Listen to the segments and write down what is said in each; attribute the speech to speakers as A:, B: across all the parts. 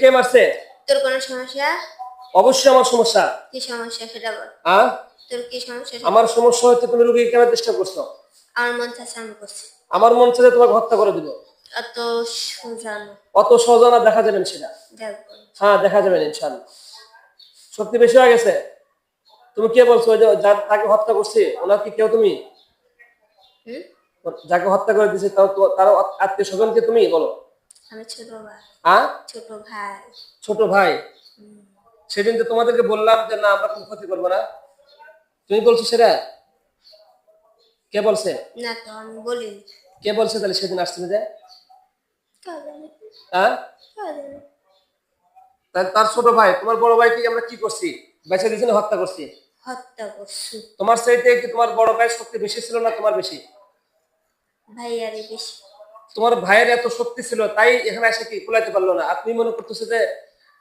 A: কে মারছে?
B: তোর কোনো সমস্যা?
A: অবশ্যই আমার সমস্যা।
B: কি সমস্যা সেটা বল। তোর কি সমস্যা?
A: আমার সমস্যা হচ্ছে তুমি রোগীকে কেন চেষ্টা করছো?
B: আমার মন চাচ্ছে আমি করছি।
A: আমার মন চাচ্ছে তোমাকে হত্যা করে দিব।
B: অত সোজা না।
A: অত সহজে না, দেখা যাবে সেটা।
B: দেখবো।
A: হ্যাঁ, দেখা যাবে ইনশাআল্লাহ। শক্তি বেশি হয়ে গেছে। তুমি কে বলছো ওই যে তাকে হত্যা করছি ওনার কি কেউ তুমি? যাকে হত্যা করে দিয়েছে তার আত্মীয় স্বজন কে তুমি? বলো।
B: আমি ছোট ভাই। ছোট ভাই।
A: ছোট ভাই। সেদিন তো তোমাদেরকে বললাম যে না আমরা কোনো ক্ষতি করবো না, তুমি বলছো সেটা? কে বলছে?
B: না তো আমি বলিনি।
A: কে বলছে তাহলে সেদিন আসছিল যে? তার ছোট ভাই। তোমার বড় ভাইকে আমরা কি করছি? বেঁচে দিয়েছি না হত্যা করছি?
B: হত্যা করছি।
A: তোমার চাইতে কি তোমার বড় ভাইয়ের শক্তি বেশি ছিল না তোমার বেশি?
B: ভাইয়ারই বেশি।
A: তোমার ভাইয়ের এত শক্তি ছিল তাই এখানে এসে কি কুলাইতে পারলো না, আর তুমি মনে করতেছো যে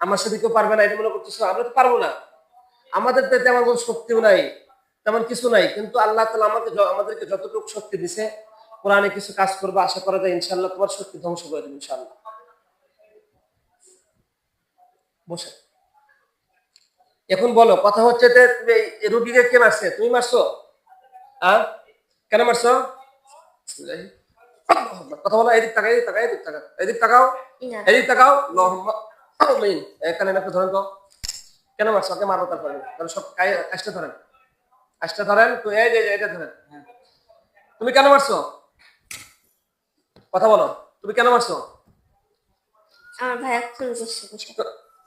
A: আমার সাথে কেউ পারবে না, এটা মনে করতেছো। আমরা তো পারবো না, আমাদের তো তেমন কোনো শক্তিও নাই, তেমন কিছু নাই, কিন্তু আল্লাহ তাআলা আমাদেরকে যতটুকু শক্তি দিছে কোরআনে কিছু কাজ করবো, আশা করা যায় ইনশাআল্লাহ তোমার শক্তি ধ্বংস করে দেবে ইনশাআল্লাহ। বসে এখন বলো, কথা হচ্ছে যে রোগীকে কে মারছে? তুমি মারছো? কেন মারছো? কথা বলো। এদিক তাকাও, এদিক তাকাও, এদিক তাকাও, এদিক তাকাও, এদিক তাকাও। আমিন। এখানে নাকি ধরেন তো, কেন মারছো? ওকে মারো। তারপরে সব কাজটা ধরেন, কাজটা ধরেন তো। এই যে এটা ধরেন। তুমি কেন মারছো? কথা বলো, তুমি কেন মারছো?
B: আমার ভাই খুন করছে।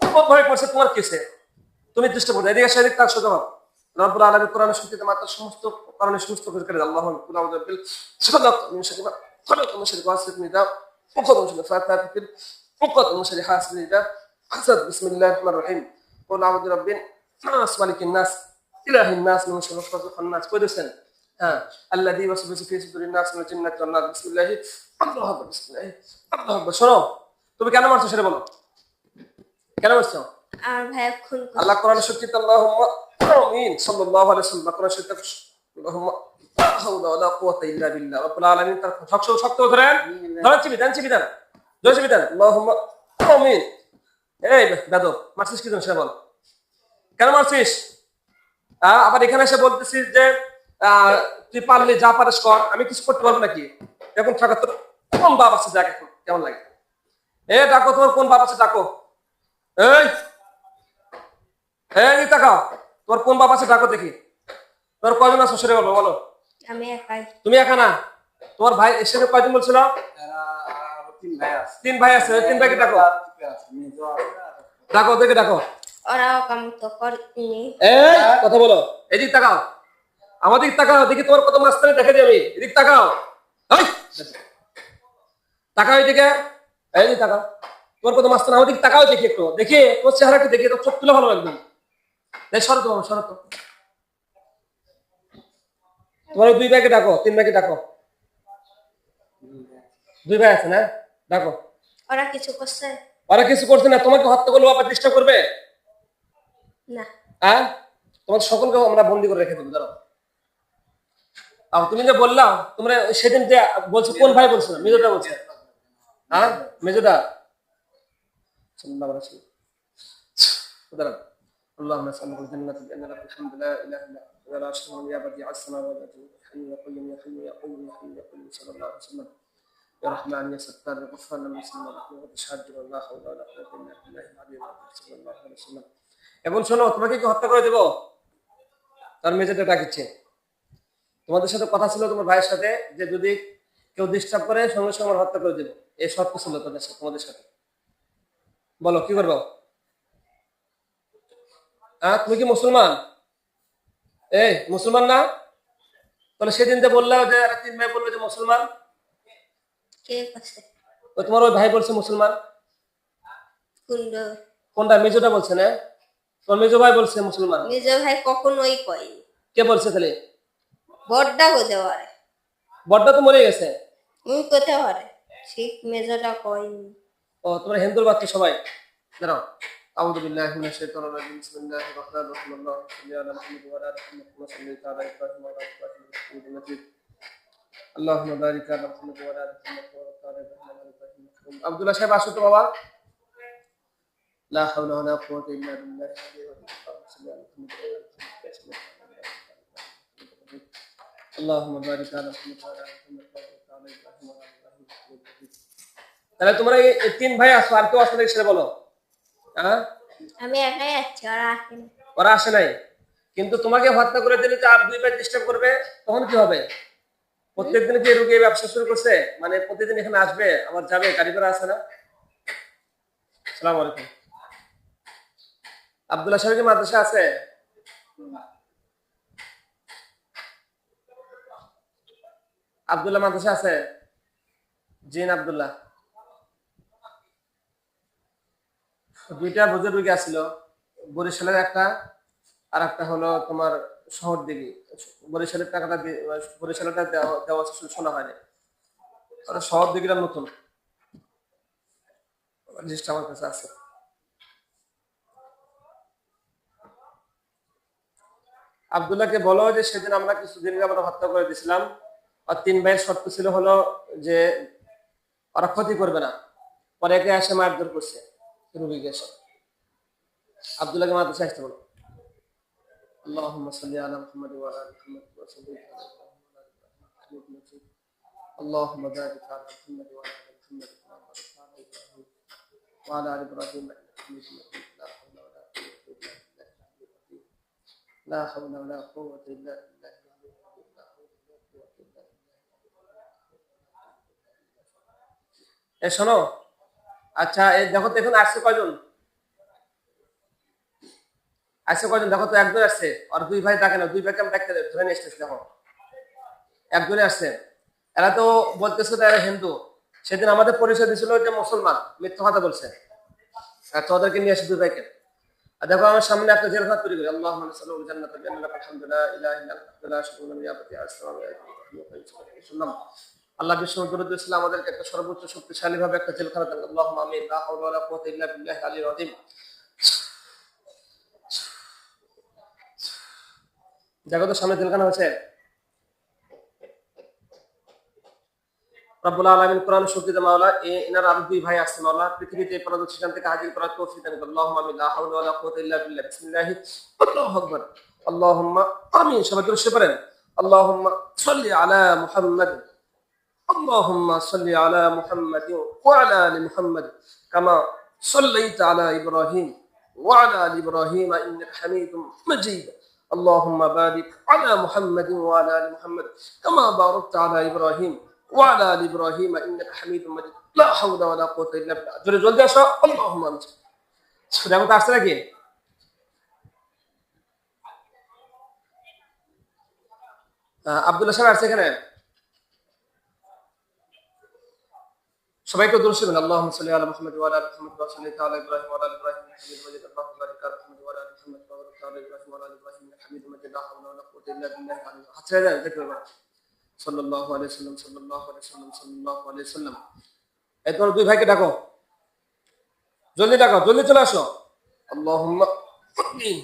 A: তোমার ভয় করছে, তোমার কিসে? তুমি চেষ্টা করো। এদিকে এদিক তাক সোজা হও। রব্বুল আলামিন কোরআনের শক্তিতে মাত্র সমস্ত কারণে সমস্ত কিছু করে আল্লাহ কুল আউযু বিল সালাত মিন শাররি মা খালাক ওয়া শাররি গাসিকিন ইযা ওয়াকাব ওয়া শাররি ফাতাতিল ওয়াকাব ওয়া শাররি হাসিদিন ইযা হাসাদ। বিসমিল্লাহির রহমানির রহিম। কুল আউযু বিরাব্বিন নাস মালিকিন নাস ইলাহিন নাস মিন শাররি ওয়াসওয়াসিল নাস। কইতেছেন? হ্যাঁ, আল্লাযী ওয়াসওয়াসু ফি সুদুরিন নাস মিনাল জিন্নাতি ওয়ান নাস। বিসমিল্লাহি আল্লাহু আকবার। বিসমিল্লাহি আল্লাহু আকবার। শোনো, তুমি কেন মারছো সেটা বলো। কেন মারছো?
B: আমার ভাই খুন করছে।
A: আল্লাহ কোরআনের শক্তিতে আল্লাহুম্মা আমিন সাল্লাল্লাহু আলাইহি ওয়াসাল্লাম কোরআনের শক্তিতে আল্লাহুম্মা লা হাওলা ওয়ালা কুওয়াতা ইল্লা বিল্লাহ। রব্বুল আলামিন তার শক্ত ধরেন, ধরেন চিবি দেন, চিবি দেন, জোরে চিবি দেন। আল্লাহুম্মা আমিন। এই বেদব, মারছিস কি জন্য সেটা বল। কেন মারছিস? আবার এখানে এসে বলতেছিস যে তুই পারলে যা পারিস কর, আমি কিছু করতে পারবো নাকি? এখন থাকা তোর কোন বাপ আছে? দেখ এখন কেমন লাগে। ডাকো, তোমার কোন বাপ আছে ডাকো। এই এই তাকাও, তোমার কোন বাপ আছে ডাকো দেখি। তোমার কয়জন আছো সেটা বলো। বলো।
B: আমি একাই।
A: তুমি একা না, তোমার ভাই এসে কয়জন বলছিল? তিন ভাই আছে। তিন ভাইকে ডাকো, ডাকো ওদেরকে ডাকো।
B: ওরাও কাম তো করেনি।
A: এই কথা বলো। এদিক তাকাও, আমাদের তাকাও, দেখি তোমার কত মাস্তানি দেখে দিই আমি। এদিক তাকাও, তাকাও এদিকে। এই তাকাও, তোমার কত মাস্তানি। আমাদের তাকাও দেখি একটু, দেখি তোর চেহারাটা দেখি, তোর চোখ তুলে ভালো একদম। সরো তো, সরো তো। তোমার দুই ভাইকে ডাকো, তিন ভাইকে ডাকো। দুই ভাই আছে না? ডাকো।
B: ওরা কিছু করছে?
A: ওরা কিছু করছে না, তোমাকে হত্যা করলে বাবা চেষ্টা করবে
B: না।
A: তোমার সকলকে আমরা বন্দি করে রেখে দেবো। দাঁড়াও। তুমি যে বললাম তোমরা সেদিন যে বলছো, কোন ভাই বলছো? মেজোটা বলছে। মেজোটা। দাঁড়াও। اللهم نسألك الجنة بأن لك الحمد لا إله إلا أنت ولا أشهد يا بديع السماوات والأرض يا حي يا قيوم يا حي يا قيوم يا حي يا قيوم صلى الله عليه وسلم يا رحمن يا ستار يا غفار لنا سلم الرحمن وتشهد لا حول ولا قوة إلا بالله العلي العظيم صلى الله عليه وسلم। এখন শোনো, তোমাকে কি হত্যা করে দেব? তার মেজেটা ডাকিচ্ছে। তোমাদের সাথে কথা ছিল তোমার ভাইয়ের সাথে যে যদি কেউ ডিস্টার্ব করে সঙ্গে সঙ্গে হত্যা করে দেবো, এই শর্ত ছিল তাদের সাথে, তোমাদের সাথে। বলো কি করবো? তুমি কি মুসলমান? মুসলমান না? তাহলে সেদিন যে বললাম যে তিন ভাই বললো যে মুসলমান, তোমার ওই ভাই বলছে মুসলমান। কোনটা? মেজোটা বলছে না? তোর মেজো ভাই বলছে মুসলমান।
B: মেজো ভাই কখনোই কয়নি।
A: কে বলছে তাহলে?
B: বড়টা হতে পারে।
A: বড়টা তো মরে গেছে।
B: করতে পারে, ঠিক মেজোটা কয়নি।
A: ও, তোমরা হিন্দুর বাচ্চা সবাই। দাঁড়াও। أعوذ بالله من الشيطان الرجيم بسم الله الرحمن الرحيم اللهم صل على محمد وعلى آل محمد كما صليت على إبراهيم وعلى آل إبراهيم إنك حميد مجيد اللهم بارك على محمد وعلى آل محمد كما باركت على إبراهيم وعلى آل إبراهيم إنك حميد مجيد। আব্দুল্লাহ সাহেব আসো তো বাবা। لا حول ولا قوة إلا بالله اللهم صل على محمد وعلى آل محمد. اللهم بارك على محمد وعلى آل محمد وبارك على إبراهيم وعلى آل إبراهيم إنك حميد مجيد. তাহলে তোমরা এই তিন ভাই আসো, আর কেউ আসো নাকি সেটা বলো। হ্যাঁ,
B: আমি একাই আছি, ওরা আসেনি।
A: ওরা আসে নাই, কিন্তু তোমাকে হত্যা করে দিলে তো আর দুই ভাই চেষ্টা করবে, তখন কি হবে? প্রত্যেকদিন কি রুগী ব্যবসা শুরু করছে, মানে প্রতিদিন এখানে আসবে আবার যাবে, গাড়ি ভাড়া আছে না? সালাম আলাইকুম। আব্দুল্লাহ সাহেব কি মাদ্রাসা আছে? আব্দুল্লাহ মাদ্রাসা আছে? জিন আব্দুল্লাহ। দুইটা বুজুর্গ রোগী আসছিল, বরিশালের একটা, আর একটা হলো তোমার শহর দিকে। বরিশালের টাকাটা বরিশালেরটা দেওয়া শোনা হয়নি, ওটা শহর দিকে নতুন জিনিসটা আমার কাছে আছে। আব্দুল্লাহকে বলো যে সেদিন আমরা কিছুদিন আমরা হত্যা করে দিয়েছিলাম, আর তিন ভাইয়ের শর্ত ছিল হলো যে ওরা ক্ষতি করবে না, পরে একে এসে মারধর করছে রুগীকে এসে। আব্দুল্লাহকে মাদ্রাসা আসতে বলো। اللهم صل على محمد وعلى ال محمد وسلم على محمد مجيد. اللهم بارك على محمد وعلى ال محمد كما باركت على ابراهيم وعلى ال ابراهيم انك حميد مجيد. لا حول ولا قوة الا بالله. শোনো, আচ্ছা এই দেখো তো এখন আসছে কয়জন? আসছে কয়জন দেখো তো? একজন আসছে, আর দুই ভাই থাকে না, দুই ভাইকে আমি দেখতে ধরে নিয়ে এসতেছি। দেখো একজনে আসছে, এরা তো বলতেছে এরা হিন্দু, সেদিন আমাদের পরিচয় দিয়েছিল যে মুসলমান, মিথ্যা কথা বলছে। আচ্ছা ওদেরকে নিয়ে আসে দুই ভাইকে। আর দেখো আমার সামনে একটা জেলখানা তৈরি করি। আল্লাহুম্মা সাল্লি জান্নাত বিআন্নাকা আলহামদুলিল্লাহ ইলাহা ইল্লা আনতা লা শারীকা লাকা ইয়াবতি আসসালামু আলাইকুম। আল্লাহ বিষ্ণু দরুদ ইসলাম আমাদেরকে একটা সর্বোচ্চ শক্তিশালী ভাবে একটা জেলখানা দেন। আল্লাহুম্মা আমিন। লা হাওলা ওয়ালা কুওয়াতা ইল্লা বিল্লাহিল আলিয়্যিল আযীম। দেখো তো সামনে জেলখানা হয়েছে। রব্বুল আলামিন কোরআন শক্তিতে মাওলা এনার আরো দুই ভাই আসছে মাওলা, পৃথিবীতে পরদুত সেখান থেকে হাজির করার তৌফিক দান করুন। আল্লাহুম্মা আমিন। লা হাওলা ওয়ালা কুওয়াতা ইল্লা বিল্লাহ। বিসমিল্লাহি আল্লাহু আকবার। আল্লাহুম্মা আমিন। সবাই দরুদ পড়েন। আল্লাহুম্মা সাল্লি আলা মুহাম্মাদ। আল্লাহুম্মা সাল্লি আলা মুহাম্মাদ ওয়া আলা আলি মুহাম্মাদ কামা সাল্লাইতা আলা ইব্রাহিম ওয়া আলা আলি ইব্রাহিম ইন্নাকা হামিদুম মাজিদ। اللهم بارك على محمد وعلى ال محمد كما باركت على ابراهيم وعلى ال ابراهيم انك حميد مجيد. لا حول ولا قوه الا بالله. জোরে জলদি আসো। اللهم امين। দেখো তো আসছে নাকি? আব্দুল্লাহ সাহেব আসছে এখানে? সবাই তো দরুদ পড়বেন। আল্লাহুম্মা সাল্লি আলা মুহাম্মাদ ওয়া আলা আলি মুহাম্মাদ ওয়া সাল্লাল্লাহু আলা ইব্রাহিম ওয়া আলা আলি ইব্রাহিম ইন্নাকা হামিদুম মাজিদ। আল্লাহুম্মা বারিক আলা মুহাম্মাদ ওয়া আলা আলি মুহাম্মাদ ওয়া বারিক আলা ইব্রাহিম ওয়া আলা আলি ইব্রাহিম ইন্নাকা হামিদুম মাজিদ। লা হাওলা ওয়ালা কুওয়াতা ইল্লা বিল্লাহিল আলিয়্যিল আযীম। হাত ছেড়ে দেন, দেখতে পাবেন। সাল্লাল্লাহু আলাইহি সাল্লাম, সাল্লাল্লাহু আলাইহি সাল্লাম, সাল্লাল্লাহু আলাইহি সাল্লাম। এই তোমার দুই ভাইকে ডাকো, জলদি ডাকো, জলদি চলে আসো। আল্লাহুম্মা আমিন।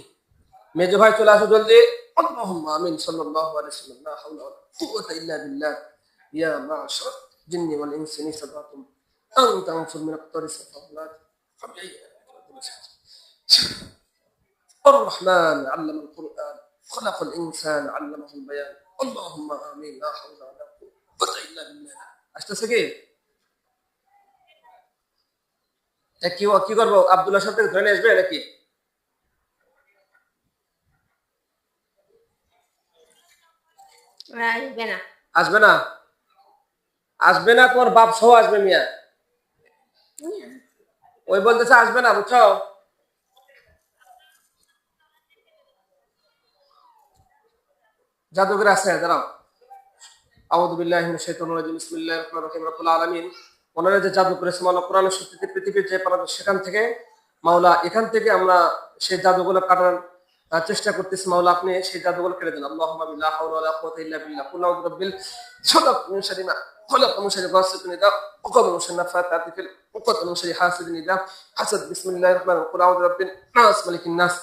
A: মেজো ভাই চলে আসো জলদি। আল্লাহুম্মা আমিন। সাল্লাল্লাহু আলাইহি সাল্লাম। লা হাওলা ওয়ালা কুওয়াতা ইল্লা বিল্লাহ। ইয়া মা'শার জিন্নি ওয়াল ইনসি ইন ইসতাতা'তুম আন তানফুযু মিন আqতারি সামাওয়াত ফাবিআইয়ি الرحمن علم القرآن خلق الإنسان علمه البيان اللهم آمين لا حول ولا قوة إلا بالله। আসতেছে কি? কি করবো? আব্দুল্লাহ সাহেব ধরে নিয়ে আসবে নাকি?
B: ওরা আসবে না।
A: আসবে না? আসবে না, তোমার বাপ সহ আসবে মিয়া। ওই বলতেছে আসবে না, বুঝছো? জাদুঘর আছে, দাঁড়াও। আউযু বিল্লাহি মিনাশ শাইতানির রাজিম। বিসমিল্লাহির রহমানির রহিম। রব্বুল আলামিন ওনারা যে জাদু করেছে মাওলা কোরআনের শক্তিতে পৃথিবীর যে প্রান্ত সেখান থেকে মাওলা, এখান থেকে আমরা সেই জাদুগুলো কাটার চেষ্টা করতেছি মাওলা, আপনি সেই জাদুগুলো কেটে দেন। আল্লাহুম্মা লা হাওলা ওয়ালা কুওয়াতা ইল্লা বিল্লাহ। কুল আউযু বিরাব্বিল ফালাক মিন শাররি মা খালাক ওয়া মিন শাররি গাসিকিন ইযা ওয়াকাব ওয়া মিন শাররি নাফাথাতি ফিল উকাদ ওয়া মিন শাররি হাসিদিন ইযা হাসাদ। বিসমিল্লাহির রহমানির রহিম। কুল আউযু বিরাব্বিন নাস মালিকিন নাস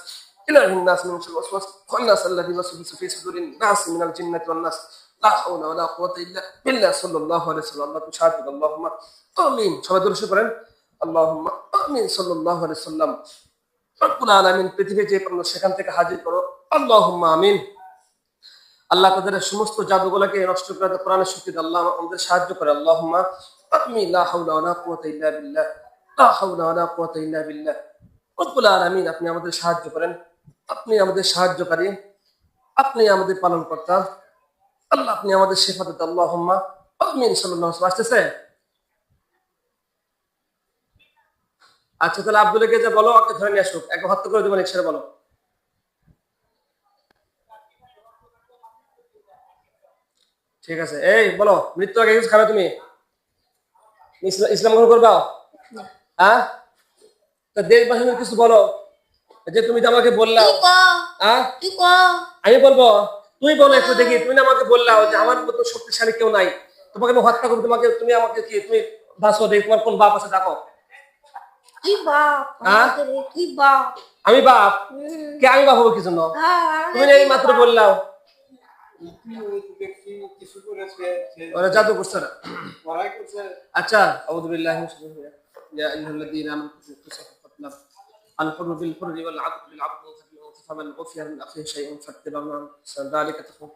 A: ইলাহিন নাস মিন শাররি ওয়াসওয়াস খান্নাস আল্লাযী ইউওয়াসওয়িসু ফি সুদুরিন নাস মিনাল জিন্নাতি ওয়ান নাস। লা হাওলা ওয়ালা কুওয়াতা ইল্লা বিল্লাহ। সাল্লাল্লাহু আলাইহি ওয়াসাল্লাম। আল্লাহ সাহায্য করুন। আল্লাহুম্মা আমিন। সবাই দরুদ পড়েন। আল্লাহুম্মা আমিন সাল্লাল্লাহু আলাইহি ওয়াসাল্লাম। রব্বুল আলামিন পৃথিবীর যে প্রান্ত সেখান থেকে হাজির করো, আল্লাহুম্মা আমিন। আল্লাহ তাদের সমস্ত জাদুগুলোকে নষ্ট করে দাও কোরআনের শক্তিতে আল্লাহ আমাদের সাহায্য করে। আল্লাহুম্মা আমিন। লা হাওলা ওয়ালা কুওয়াতা ইল্লা বিল্লাহ, লা হাওলা ওয়ালা কুওয়াতা ইল্লা বিল্লাহ। রব্বুল আলামিন আপনি আমাদের সাহায্য করেন, আপনি আমাদের সাহায্যকারী, আপনি আমাদের পালনকর্তা। আল্লাহ আপনি আমাদের শেফা দেন। আল্লাহুম্মা আমিন সাল্লাল্লাহু আলাইহি ওয়াসাল্লাম। আসতেছে? আচ্ছা তাহলে আব্দুলকে যে বলো ওকে ধরে নিয়ে আসুক, একবার হত্যা করে দেবেন ছেড়ে বলো। ঠিক আছে, এই বলো মৃত্যু আগে কিছু খাবে তুমি? ইসলাম গ্রহণ করবা?
B: না।
A: হ্যাঁ, তা দেশবাসী কিছু বলো, যে তুমি তো আমাকে বললাও।
B: তুই ক
A: হ্যাঁ,
B: তুই ক
A: আমি বলবো? তুই বলো একটু দেখি, তুমি না আমাকে বললাও যে আমার মতো শক্তিশালী কেউ নাই, তোমাকে আমি হত্যা করবো, তোমাকে তুমি আমাকে কি তুমি বাঁচো দেখি, তোমার কোন বাপ আছে ডাকো।
B: তুই বাপ
A: হ্যাঁ?
B: আমাদের, তুই বাপ।
A: আমি বাপ? কে আমি বাপ হবো কি জন্য? তুমি না এই মাত্র বললাও ওরা জাদু করছে না। আচ্ছা, আউযু বিল্লাহি মিনাশ শাইতানির রাজিম। ইয়া আইয়ুহাল্লাযীনা আমানু ইত্তাকুল্লাহ الحر بالحر والعبد بالعبد فمن عفي من اخيه شيء فاتبع ذلك تقوى।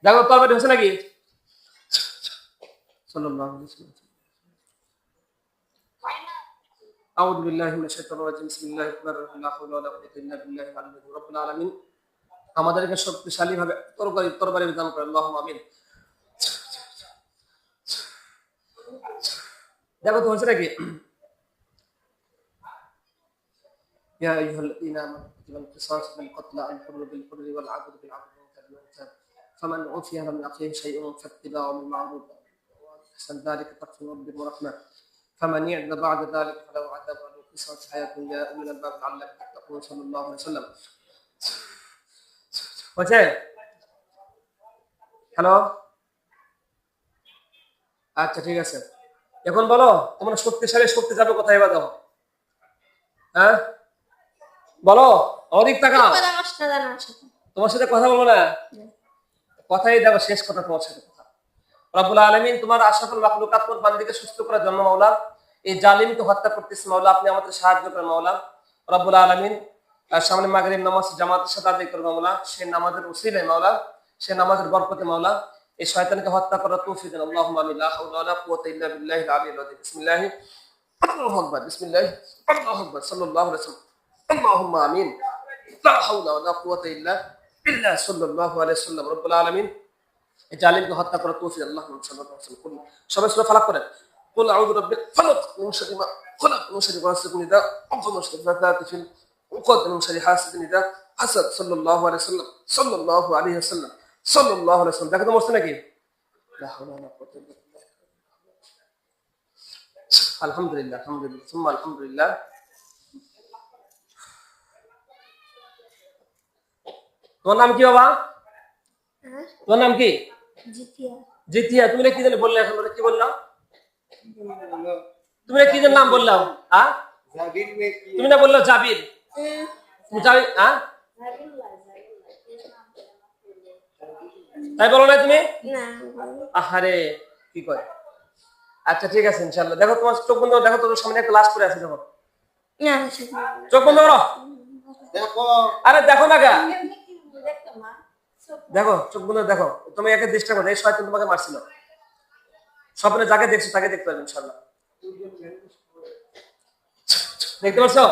A: দেখো তরবারি হচ্ছে নাকি? সাল্লাল্লাহু আলাইহি ওয়াসাল্লাম। আউযু বিল্লাহি মিনাশ শাইতানির রাজিম। বিসমিল্লাহির রহমানির রহিম। লা হাওলা ওয়ালা কুওয়াতা ইল্লা বিল্লাহিল আলিয়্যিল আযীম। রব্বুল আলামিন আমাদেরকে শক্তিশালী ভাবে তরবারি দান করেন। আল্লাহুম্মা আমিন। দেখো তো হচ্ছে নাকি? يا أيها الذين آمنوا كتب القصاص في القتلى الحر بالحر والعبد بالعبد والأنثى فمن عفي من أخيه شيء فاتباع بالمعروف وأحسن ذلك تقوى ربك ورحمة فمن يعد بعد ذلك فله عذاب له قصاص حياة يا أولي الألباب لعلكم تتقون صلى الله عليه وسلم। হচ্ছে? হ্যালো, আচ্ছা ঠিক আছে, এখন বলো তোমার শক্তিশালী শক্তি যাবে কোথায়? এবার দাও। হ্যাঁ বলো, অধিক টাকা।
B: কথা কস না জানার সাথে।
A: তোমার সাথে কথা বলবো না, কথাই দেখো শেষ কথা তোমার সাথে কথা। রব্বুল আলামিন তোমার আশরাফুল মাখলুকাত কোন বান্দিকে সুস্থ করার জন্য মাওলা এই জালিমকে হত্যা করতেছে মাওলা, আপনি আমাদের সাহায্য করেন মাওলা। রব্বুল আলামিন সামনে মাগরিব নামাজ জামাতের সাথে আদায় করবে মাওলা, সেই নামাজের উসিলায় মাওলা, সেই নামাজের বরকতে মাওলা এই শয়তানকে হত্যা করার তৌফিক দেন। আল্লাহুম্মা আমিন। লা হাওলা ওয়ালা কুওয়াতা ইল্লা বিল্লাহিল আলিয়্যিল আযীম। বিসমিল্লাহ, আল্লাহু আকবার, বিসমিল্লাহ, আল্লাহু আকবার, সাল্লাল্লাহু আলাইহি ওয়াসাল্লাম। আল্লাহুম্মা আমিন। লা হাওলা ওয়ালা কুওয়াতা ইল্লা বিল্লাহ, সাল্লাল্লাহু আলাইহি ওয়াসাল্লাম। রব্বুল আলামিন এই জালিমকে হত্যা করার তৌফিক আল্লাহ সাল্লাল্লাহু আলাইহি ওয়াসাল্লাম। সবাই সূরা ফালাক করেন। কুল আউযু বিরাব্বিল ফালাক মিন শাররি মা খালাক মিন শাররি গাসিকিন ইযা ওয়াকাব মিন শাররি নাফাসাতিল উকাদ মিন শাররি হাসিদিন ইযা হাসাদ। সাল্লাল্লাহু আলাইহি ওয়াসাল্লাম, সাল্লাল্লাহু আলাইহি ওয়াসাল্লাম, সাল্লাল্লাহু আলাইহি ওয়াসাল্লাম। দেখো তো মস্ত নাকি? লা হাওলা ওয়ালা কুওয়াতা ইল্লা বিল্লাহ। আলহামদুলিল্লাহ, আলহামদুলিল্লাহ, সুম্মা আলহামদুলিল্লাহ। তোমার নাম কি বাবা?
B: হ্যাঁ,
A: তোমার নাম কি?
B: জিতিয়া।
A: জিতিয়া। তুমি কি জানি বললে, এখন কি বললাম? তুমি কি যেন নাম বললাম? হ্যাঁ, তুমি না বললো জাবির? তুমি জাবির? হ্যাঁ, তাই বলো না তুমি?
B: না
A: আহারে কি কয়। আচ্ছা ঠিক আছে ইনশাআল্লাহ। দেখো তোমার চোখ বন্ধ করো, দেখো তোর সামনে একটা লাশ পড়ে আছে, দেখো।
B: না
A: চোখ বন্ধ করো। আরে দেখো না গা, দেখো চোখ বন্ধ করে দেখো। তুমি একে ডিস্টার্ব করো, এই শয়তান তোমাকে মারছিল। স্বপ্নে যাকে দেখছো তাকে দেখতে পাবে ইনশাআল্লাহ। দেখতে পাচ্ছো?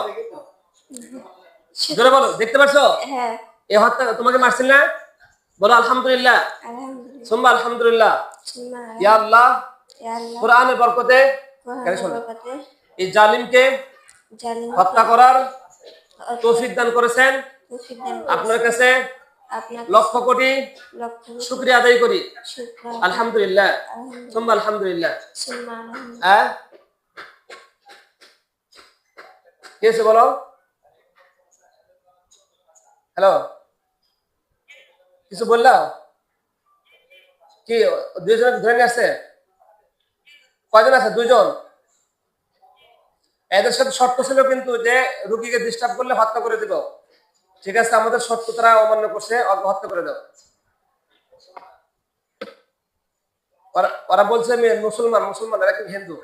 A: জোরে বলো, দেখতে পাচ্ছো?
B: হ্যাঁ,
A: এই হত্যা তোমাকে মারছিল না? বলো আলহামদুলিল্লাহ,
B: আলহামদুলিল্লাহ।
A: সুম্মা আলহামদুলিল্লাহ।
B: সুন্নাহ,
A: ইয়া আল্লাহ,
B: ইয়া আল্লাহ,
A: কোরআনের বরকতে
B: কোরআনের বরকতে
A: এই জালিমকে
B: জালিম
A: হত্যা করার তৌফিক দান করেছেন।
B: তৌফিক দান
A: আপনার কাছে
B: আপনার
A: লক্ষ কোটি
B: লক্ষ
A: শুকরিয়া আদায় করি।
B: শুকর
A: আলহামদুলিল্লাহ,
B: আলহামদুলিল্লাহ,
A: সুম্মা আলহামদুলিল্লাহ।
B: সুন্নাহ, আলহামদুলিল্লাহ।
A: হ্যাঁ, কি হয়েছে বলো? হ্যালো, কিছু বললা কি? দুইজন ধরে নিয়ে আসছে? কয়জন আছে? দুইজন। এদের সাথে শর্ত ছিল কিন্তু যে রুগীকে ডিস্টার্ব করলে হত্যা করে দিব। ঠিক আছে, আমাদের শর্ত তারা অমান্য করছে, হত্যা করে দাও। ওরা বলছে আমি মুসলমান, মুসলমান এরা কি হিন্দু?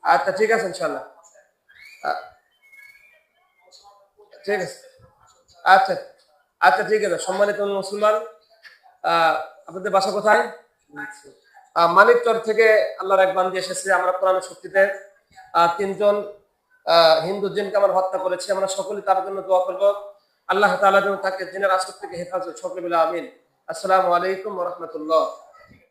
A: আচ্ছা ঠিক আছে ইনশাল্লাহ। আ- ঠিক আছে, আচ্ছা আচ্ছা ঠিক আছে। সম্মানিত মুসলমান, আপনাদের বাসা কোথায়? মানিকচর থেকে আল্লাহর এক বান্দী এসেছে। আমরা কোরআনের শক্তিতে তিনজন হিন্দু জিনকে আমরা হত্যা করেছি। আমরা সকলে তার জন্য দোয়া করবো, আল্লাহ তাআলা যেন তাকে জিনের আসর থেকে হেফাজত, সকলে বলে আমিন। আসসালামু আলাইকুম ওয়া রাহমাতুল্লাহ।